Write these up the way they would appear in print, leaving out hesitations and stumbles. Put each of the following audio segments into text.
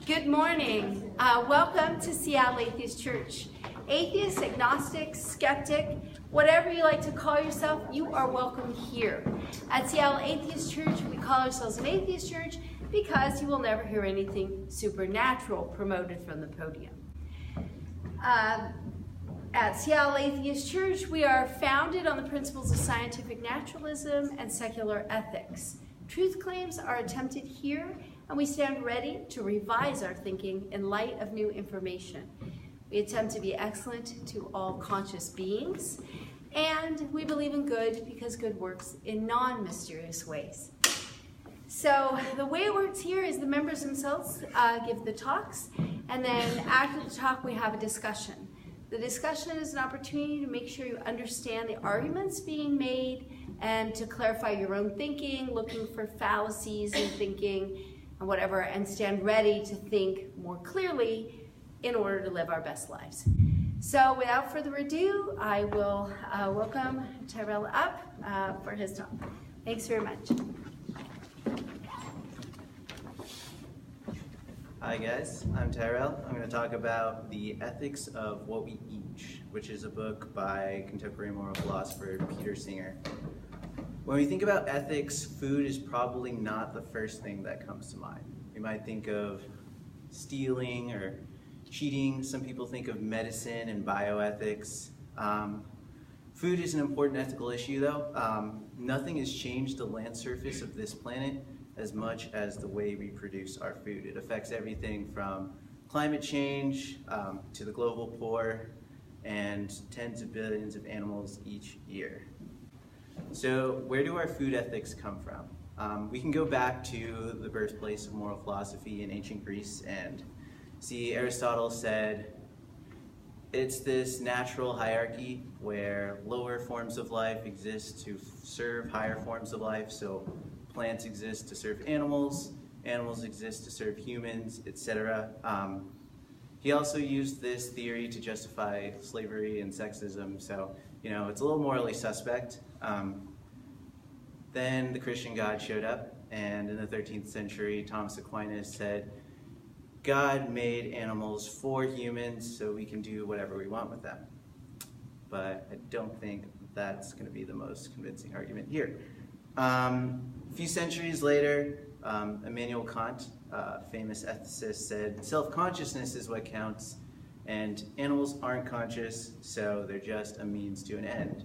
Good morning. Welcome to Seattle Atheist Church. Atheist, agnostic, skeptic, whatever you like to call yourself, you are welcome here. At Seattle Atheist Church, we call ourselves an atheist church because you will never hear anything supernatural promoted from the podium. At Seattle Atheist Church, we are founded on the principles of scientific naturalism and secular ethics. Truth claims are attempted here, and we stand ready to revise our thinking in light of new information. We attempt to be excellent to all conscious beings, and we believe in good because good works in non-mysterious ways. So the way it works here is the members themselves give the talks, and then after the talk we have a discussion. The discussion is an opportunity to make sure you understand the arguments being made and to clarify your own thinking, looking for fallacies in thinking and whatever, and stand ready to think more clearly in order to live our best lives. So without further ado, I will welcome Tyrell up for his talk. Thanks very much. Hi guys, I'm Tyrell. I'm going to talk about The Ethics of What We Eat, which is a book by contemporary moral philosopher Peter Singer. When we think about ethics, food is probably not the first thing that comes to mind. We might think of stealing or cheating. Some people think of medicine and bioethics. Food is an important ethical issue though. Nothing has changed the land surface of this planet as much as the way we produce our food. It affects everything from climate change to the global poor and tens of billions of animals each year. So where do our food ethics come from? We can go back to the birthplace of moral philosophy in ancient Greece and see Aristotle said it's this natural hierarchy where lower forms of life exist to serve higher forms of life. So plants exist to serve animals, animals exist to serve humans, etc. He also used this theory to justify slavery and sexism, so it's a little morally suspect. Then the Christian God showed up, and in the 13th century, Thomas Aquinas said, God made animals for humans, so we can do whatever we want with them. But I don't think that's going to be the most convincing argument here. A few centuries later, Immanuel Kant, a famous ethicist, said self-consciousness is what counts, and animals aren't conscious, so they're just a means to an end.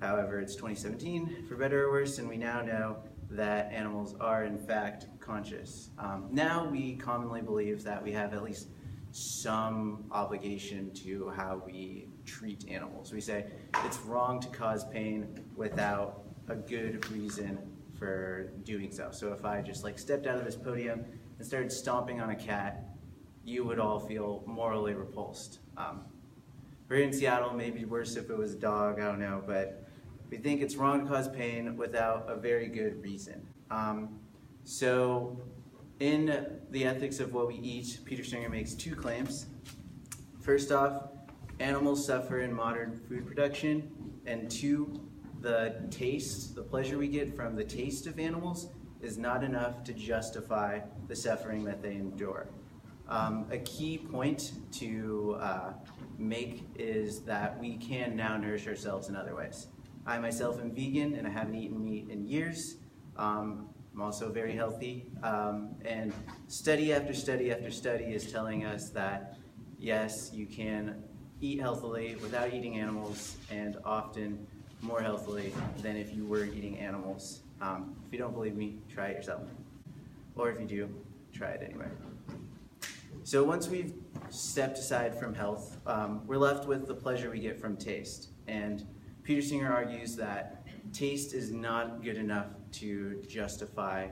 However, it's 2017, for better or worse, and we now know that animals are in fact conscious. Now we commonly believe that we have at least some obligation to how we treat animals. We say it's wrong to cause pain without a good reason for doing so. So if I just stepped out of this podium and started stomping on a cat, you would all feel morally repulsed. We're in Seattle, maybe worse if it was a dog, I don't know, but we think it's wrong to cause pain without a very good reason. So in The Ethics of What We Eat, Peter Singer makes two claims. First off, animals suffer in modern food production, and two, the taste, the pleasure we get from the taste of animals is not enough to justify the suffering that they endure. A key point to make is that we can now nourish ourselves in other ways. I myself am vegan and I haven't eaten meat in years. I'm also very healthy, and study after study after study is telling us that yes, you can eat healthily without eating animals, and often more healthily than if you were eating animals. If you don't believe me, try it yourself. Or if you do, try it anyway. So once we've stepped aside from health, we're left with the pleasure we get from taste. And Peter Singer argues that taste is not good enough to justify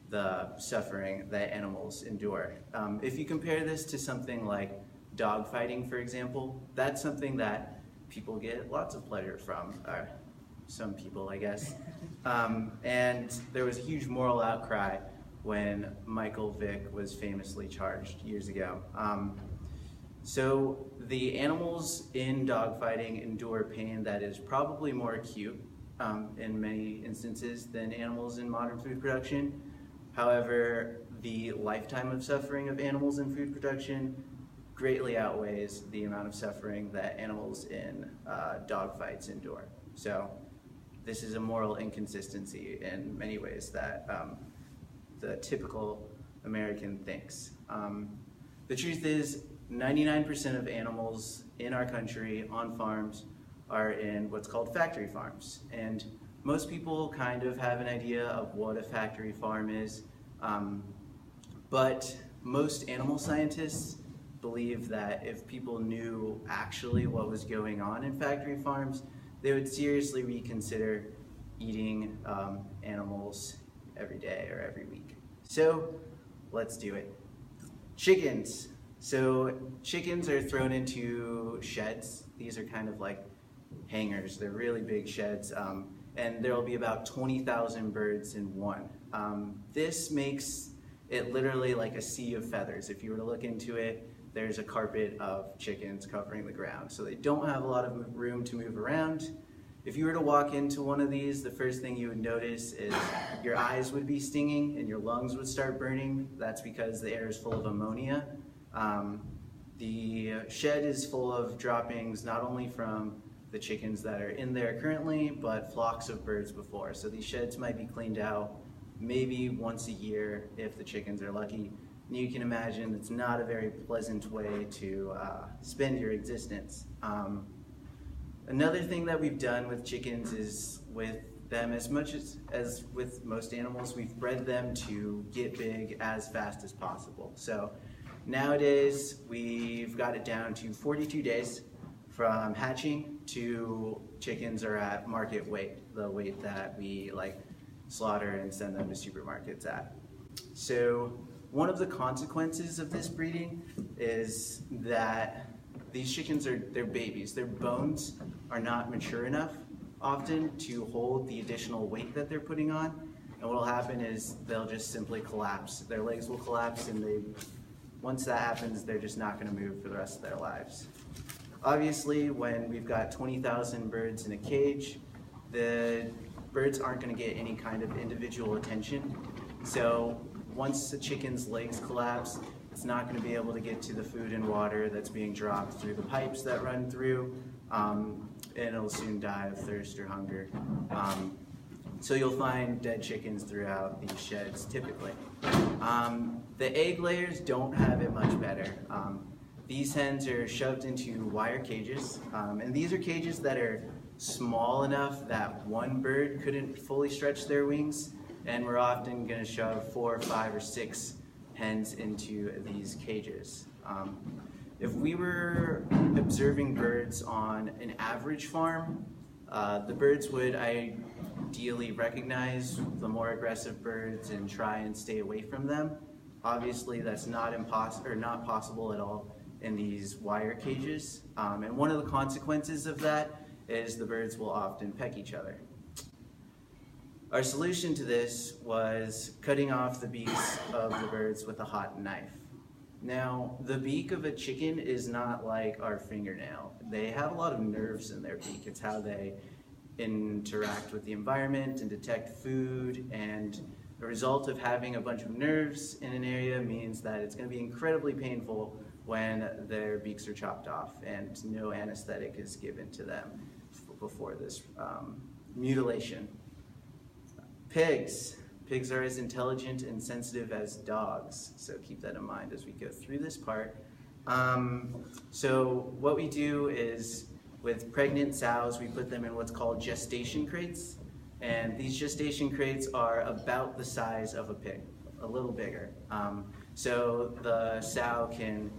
the suffering that animals endure. If you compare this to something like dogfighting, for example, that's something that people get lots of pleasure from, some people, I guess. And there was a huge moral outcry when Michael Vick was famously charged years ago. So the animals in dogfighting endure pain that is probably more acute in many instances than animals in modern food production. However, the lifetime of suffering of animals in food production greatly outweighs the amount of suffering that animals in dog fights endure. So this is a moral inconsistency in many ways that the typical American thinks. The truth is, 99% of animals in our country on farms are in what's called factory farms. And most people kind of have an idea of what a factory farm is, but most animal scientists believe that if people knew actually what was going on in factory farms, they would seriously reconsider eating animals every day or every week. So let's do it. Chickens. So chickens are thrown into sheds. These are kind of like hangars. They're really big sheds, and there will be about 20,000 birds in one. This makes it literally like a sea of feathers. If you were to look into it, there's a carpet of chickens covering the ground. So they don't have a lot of room to move around. If you were to walk into one of these, the first thing you would notice is your eyes would be stinging and your lungs would start burning. That's because the air is full of ammonia. The shed is full of droppings not only from the chickens that are in there currently, but flocks of birds before. So these sheds might be cleaned out maybe once a year if the chickens are lucky. And you can imagine it's not a very pleasant way to spend your existence. Another thing that we've done with chickens is with them, as much as with most animals, we've bred them to get big as fast as possible. So nowadays, we've got it down to 42 days from hatching to chickens are at market weight, the weight that we slaughter and send them to supermarkets at. So one of the consequences of this breeding is that these chickens they're babies. Their bones are not mature enough often to hold the additional weight that they're putting on. And what will happen is they'll just simply collapse. Their legs will collapse, and once that happens, they're just not going to move for the rest of their lives. Obviously, when we've got 20,000 birds in a cage, the birds aren't going to get any kind of individual attention. So once the chicken's legs collapse, it's not going to be able to get to the food and water that's being dropped through the pipes that run through, and it'll soon die of thirst or hunger. So you'll find dead chickens throughout these sheds typically. The egg layers don't have it much better. These hens are shoved into wire cages, and these are cages that are small enough that one bird couldn't fully stretch their wings, and we're often going to shove 4, 5, or 6 hens into these cages. If we were observing birds on an average farm, the birds would ideally recognize the more aggressive birds and try and stay away from them. Obviously, that's not possible at all in these wire cages. And one of the consequences of that is the birds will often peck each other. Our solution to this was cutting off the beaks of the birds with a hot knife. Now, the beak of a chicken is not like our fingernail. They have a lot of nerves in their beak. It's how they interact with the environment and detect food, and the result of having a bunch of nerves in an area means that it's going to be incredibly painful when their beaks are chopped off and no anesthetic is given to them before this mutilation. Pigs. Pigs are as intelligent and sensitive as dogs, so keep that in mind as we go through this part. So what we do is, with pregnant sows, we put them in what's called gestation crates, and these gestation crates are about the size of a pig, a little bigger. So the sow can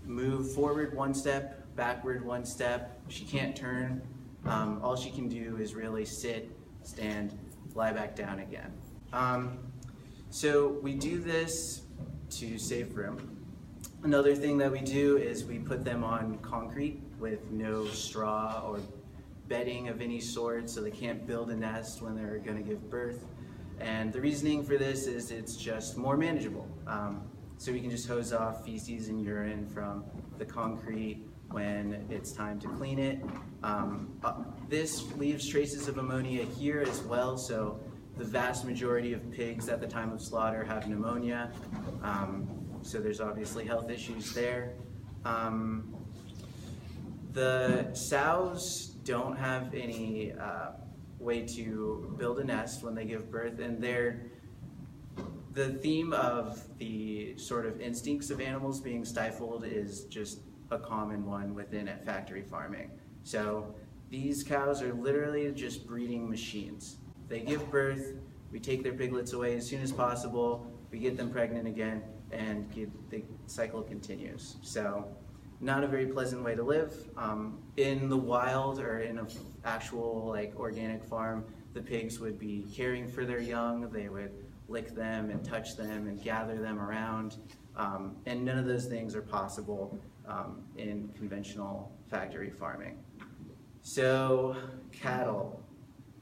move forward 1 step, backward 1 step. She can't turn. All she can do is really sit, stand, lie back down again. So we do this to save room. Another thing that we do is we put them on concrete with no straw or bedding of any sort, so they can't build a nest when they're going to give birth. And the reasoning for this is it's just more manageable. So we can just hose off feces and urine from the concrete when it's time to clean it. This leaves traces of ammonia here as well, so The vast majority of pigs at the time of slaughter have pneumonia, so there's obviously health issues there. The sows don't have any way to build a nest when they give birth, and the theme of the sort of instincts of animals being stifled is just a common one within factory farming. So these cows are literally just breeding machines. They give birth, we take their piglets away as soon as possible, we get them pregnant again, and the cycle continues. So not a very pleasant way to live. In the wild or in an actual like organic farm, the pigs would be caring for their young, they would lick them and touch them and gather them around, and none of those things are possible in conventional factory farming. So cattle.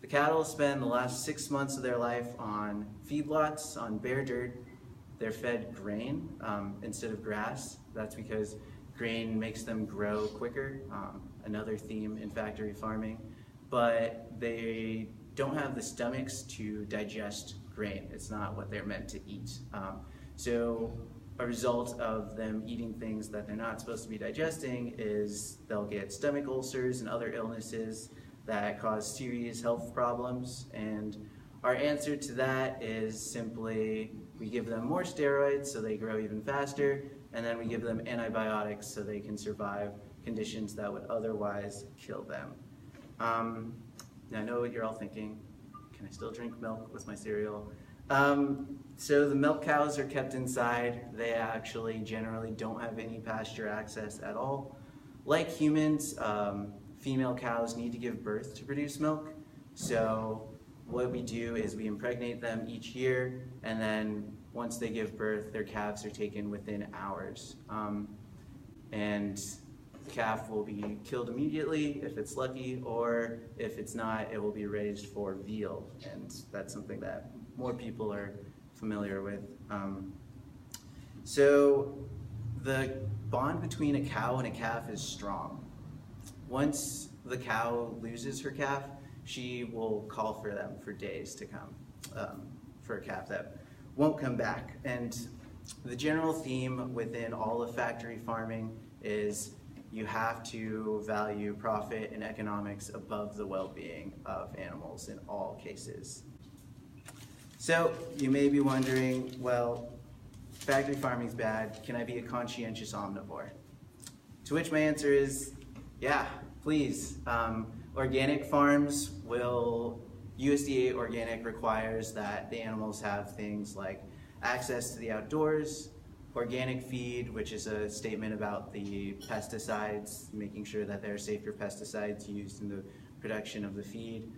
The cattle spend the last 6 months of their life on feedlots, on bare dirt. They're fed grain instead of grass. That's because grain makes them grow quicker, another theme in factory farming. But they don't have the stomachs to digest grain. It's not what they're meant to eat. So a result of them eating things that they're not supposed to be digesting is they'll get stomach ulcers and other illnesses that cause serious health problems. And our answer to that is simply we give them more steroids so they grow even faster, and then we give them antibiotics so they can survive conditions that would otherwise kill them. Now I know what you're all thinking. Can I still drink milk with my cereal? So the milk cows are kept inside. They actually generally don't have any pasture access at all. Like humans, female cows need to give birth to produce milk. So what we do is we impregnate them each year, and then once they give birth, their calves are taken within hours. And the calf will be killed immediately if it's lucky, or if it's not, it will be raised for veal. And that's something that more people are familiar with. So the bond between a cow and a calf is strong. Once the cow loses her calf, she will call for them for days to come, for a calf that won't come back. And the general theme within all of factory farming is you have to value profit and economics above the well-being of animals in all cases. So you may be wondering, well, factory farming is bad. Can I be a conscientious omnivore? To which my answer is, yeah, please. Organic farms USDA organic requires that the animals have things like access to the outdoors, organic feed, which is a statement about the pesticides, making sure that there are safer pesticides used in the production of the feed.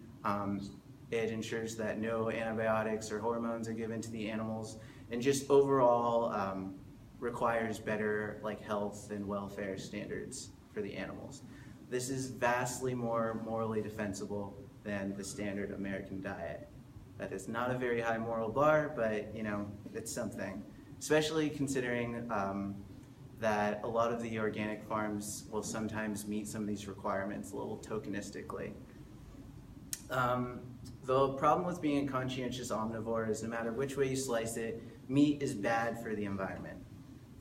It ensures that no antibiotics or hormones are given to the animals, and just overall requires better health and welfare standards for the animals. This is vastly more morally defensible than the standard American diet. That is not a very high moral bar, but it's something. Especially considering that a lot of the organic farms will sometimes meet some of these requirements a little tokenistically. The problem with being a conscientious omnivore is no matter which way you slice it, meat is bad for the environment.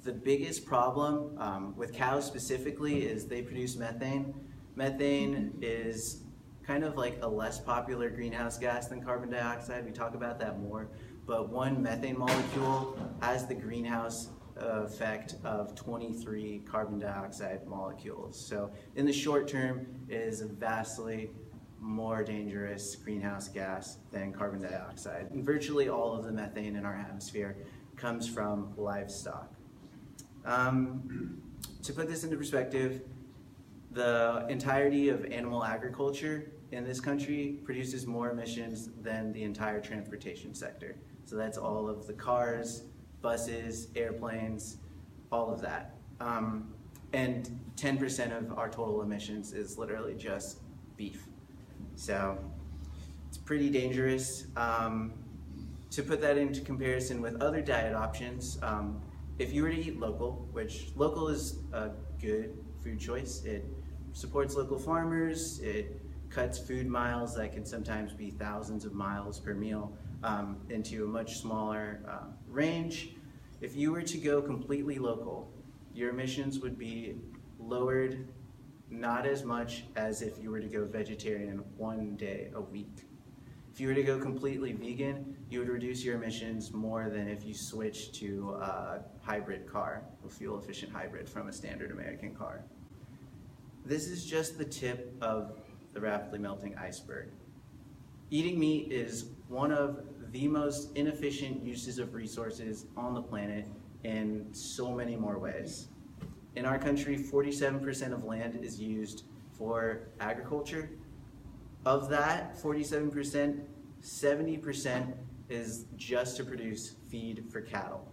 The biggest problem with cows specifically is they produce methane. Methane is kind of like a less popular greenhouse gas than carbon dioxide. We talk about that more. But one methane molecule has the greenhouse effect of 23 carbon dioxide molecules. So in the short term, it is a vastly more dangerous greenhouse gas than carbon dioxide. And virtually all of the methane in our atmosphere comes from livestock. To put this into perspective, the entirety of animal agriculture in this country produces more emissions than the entire transportation sector. So that's all of the cars, buses, airplanes, all of that. And 10% of our total emissions is literally just beef. So it's pretty dangerous. To put that into comparison with other diet options, if you were to eat local, which local is a good food choice, it supports local farmers, it cuts food miles that can sometimes be thousands of miles per meal into a much smaller range. If you were to go completely local, your emissions would be lowered not as much as if you were to go vegetarian 1 day a week. If you were to go completely vegan, you would reduce your emissions more than if you switched to a hybrid car, a fuel-efficient hybrid from a standard American car. This is just the tip of the rapidly melting iceberg. Eating meat is one of the most inefficient uses of resources on the planet in so many more ways. In our country, 47% of land is used for agriculture. Of that 47%, 70% is just to produce feed for cattle.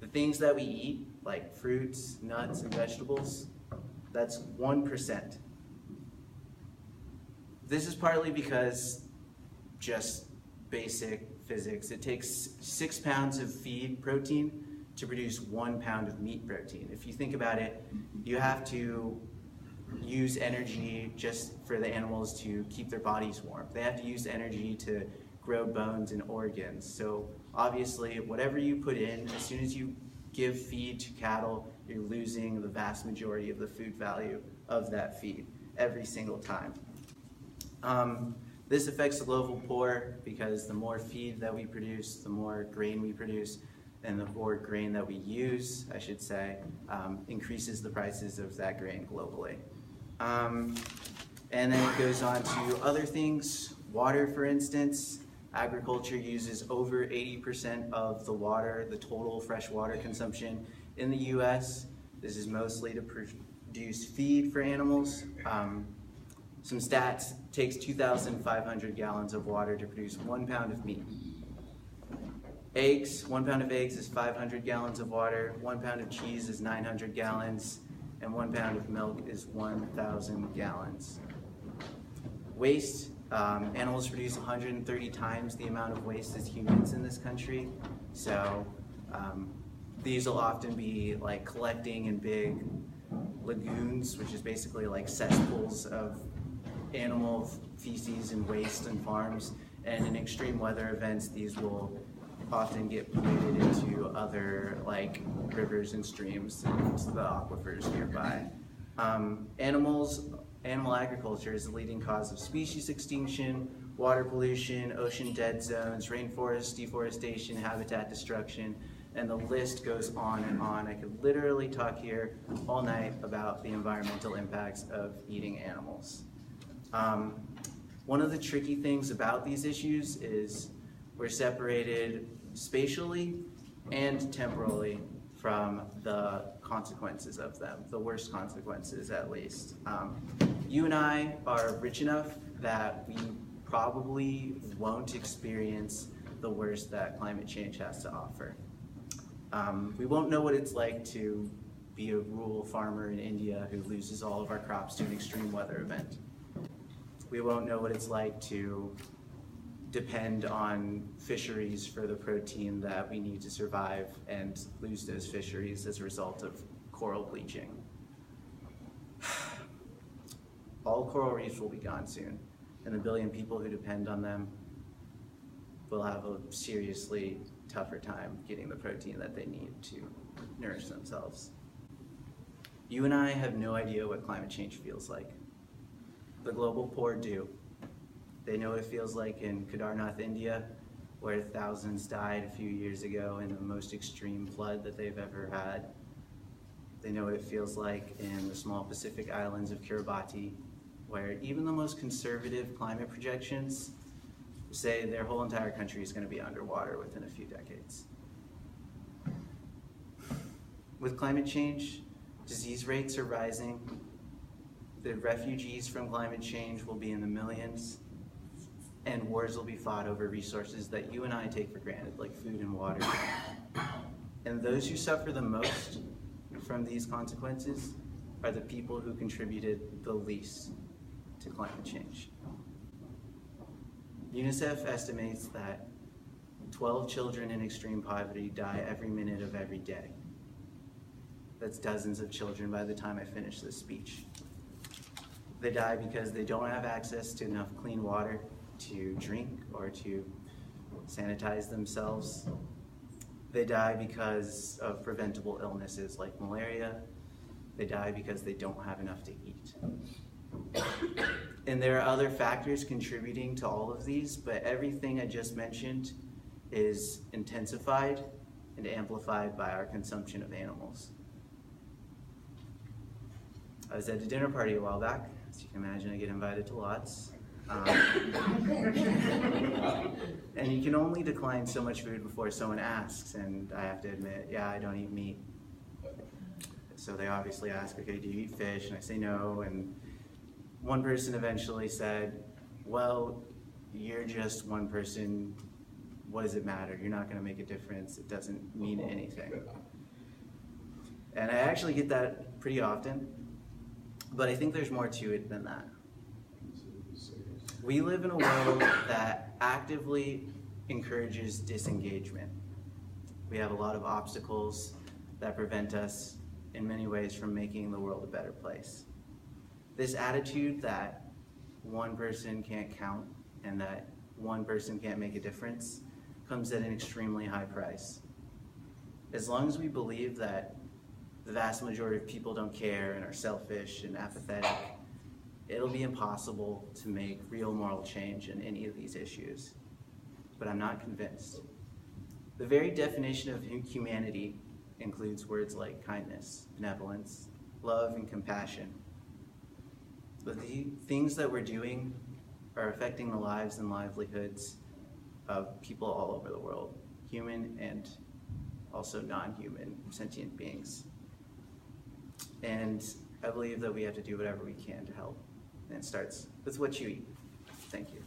The things that we eat, like fruits, nuts, and vegetables, that's 1%. This is partly because just basic physics. It takes 6 pounds of feed protein to produce 1 pound of meat protein. If you think about it, you have to use energy just for the animals to keep their bodies warm. They have to use energy to grow bones and organs. So obviously, whatever you put in, as soon as you give feed to cattle, you're losing the vast majority of the food value of that feed every single time. This affects the global poor because the more feed that we produce, the more grain we produce, and the more grain that we use, I should say, increases the prices of that grain globally. And then it goes on to other things. Water, for instance. Agriculture uses over 80% of the water, the total fresh water consumption in the US. This is mostly to produce feed for animals. Some stats: it takes 2,500 gallons of water to produce 1 pound of meat. Eggs, 1 pound of eggs is 500 gallons of water, 1 pound of cheese is 900 gallons, and 1 pound of milk is 1,000 gallons. Waste, animals produce 130 times the amount of waste as humans in this country. So these will often be like collecting in big lagoons, which is basically like cesspools of animal feces and waste and farms. And in extreme weather events, these will often get polluted into other like rivers and streams and the aquifers nearby. Animal agriculture is the leading cause of species extinction, water pollution, ocean dead zones, rainforest deforestation, habitat destruction, and the list goes on and on. I could literally talk here all night about the environmental impacts of eating animals. One of the tricky things about these issues is we're separated spatially and temporally from the consequences of them, the worst consequences at least. You and I are rich enough that we probably won't experience the worst that climate change has to offer. We won't know what it's like to be a rural farmer in India who loses all of our crops to an extreme weather event. We won't know what it's like to depend on fisheries for the protein that we need to survive and lose those fisheries as a result of coral bleaching. All coral reefs will be gone soon, and the billion people who depend on them will have a seriously tougher time getting the protein that they need to nourish themselves. You and I have no idea what climate change feels like. The global poor do. They know what it feels like in Kedarnath, India, where thousands died a few years ago in the most extreme flood that they've ever had. They know what it feels like in the small Pacific islands of Kiribati, where even the most conservative climate projections say their whole entire country is going to be underwater within a few decades. With climate change, disease rates are rising. The refugees from climate change will be in the millions, and wars will be fought over resources that you and I take for granted, like food and water. And those who suffer the most from these consequences are the people who contributed the least to climate change. UNICEF estimates that 12 children in extreme poverty die every minute of every day. That's dozens of children by the time I finish this speech. They die because they don't have access to enough clean water to drink or to sanitize themselves. They die because of preventable illnesses like malaria. They die because they don't have enough to eat. And there are other factors contributing to all of these, but everything I just mentioned is intensified and amplified by our consumption of animals. I was at a dinner party a while back. As you can imagine, I get invited to lots. And you can only decline so much food before someone asks, and I have to admit, yeah, I don't eat meat. So they obviously ask, okay, do you eat fish? And I say no, and one person eventually said, well, you're just one person. What does it matter? You're not going to make a difference. It doesn't mean anything. And I actually get that pretty often, but I think there's more to it than that. We live in a world that actively encourages disengagement. We have a lot of obstacles that prevent us in many ways from making the world a better place. This attitude that one person can't count and that one person can't make a difference comes at an extremely high price. As long as we believe that the vast majority of people don't care and are selfish and apathetic, it'll be impossible to make real moral change in any of these issues. But I'm not convinced. The very definition of humanity includes words like kindness, benevolence, love, and compassion. But the things that we're doing are affecting the lives and livelihoods of people all over the world, human and also non-human sentient beings. And I believe that we have to do whatever we can to help. And it starts with what you eat. Thank you.